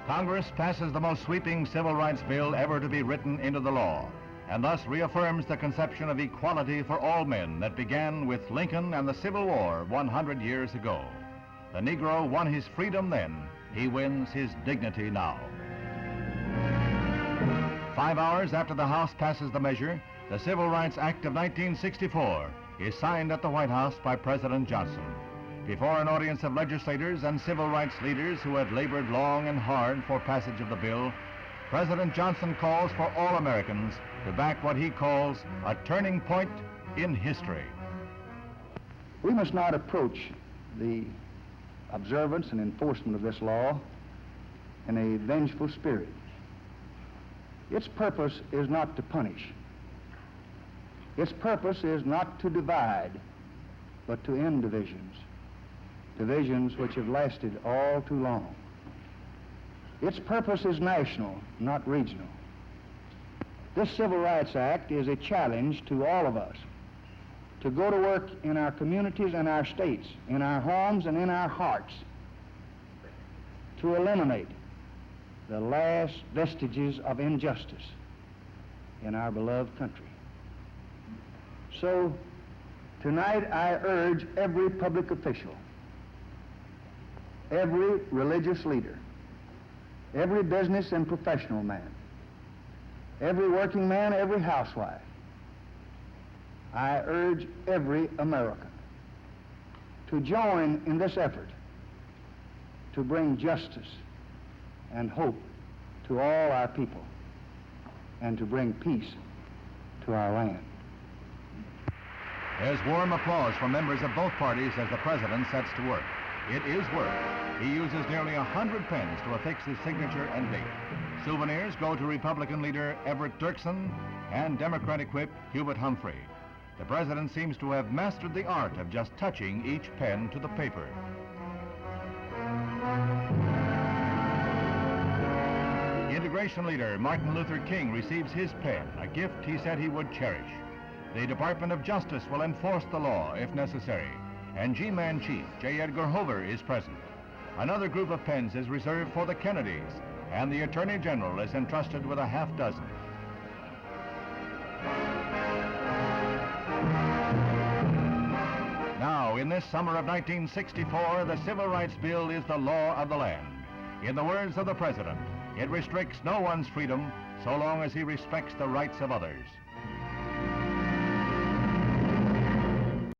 Congress passes the most sweeping civil rights bill ever to be written into the law, and thus reaffirms the conception of equality for all men that began with Lincoln and the Civil War 100 years ago. The Negro won his freedom then. He wins his dignity now. 5 hours after the House passes the measure, the Civil Rights Act of 1964 is signed at the White House by President Johnson. Before an audience of legislators and civil rights leaders who had labored long and hard for passage of the bill, President Johnson calls for all Americans to back what he calls a turning point in history. We must not approach the observance and enforcement of this law in a vengeful spirit. Its purpose is not to punish. Its purpose is not to divide, but to end divisions, divisions which have lasted all too long. Its purpose is national, not regional. This Civil Rights Act is a challenge to all of us to go to work in our communities and our states, in our homes and in our hearts, to eliminate the last vestiges of injustice in our beloved country. So, tonight I urge every public official, every religious leader, every business and professional man, every working man, every housewife, I urge every American to join in this effort to bring justice and hope to all our people and to bring peace to our land. There's warm applause from members of both parties as the president sets to work. It is work. He uses nearly 100 pens to affix his signature and date. Souvenirs go to Republican leader Everett Dirksen and Democratic whip Hubert Humphrey. The president seems to have mastered the art of just touching each pen to the paper. Integration leader Martin Luther King receives his pen, a gift he said he would cherish. The Department of Justice will enforce the law if necessary, and G-Man Chief J. Edgar Hoover is present. Another group of pens is reserved for the Kennedys, and the Attorney General is entrusted with a half dozen. Now, in this summer of 1964, the Civil Rights Bill is the law of the land. In the words of the President, it restricts no one's freedom so long as he respects the rights of others.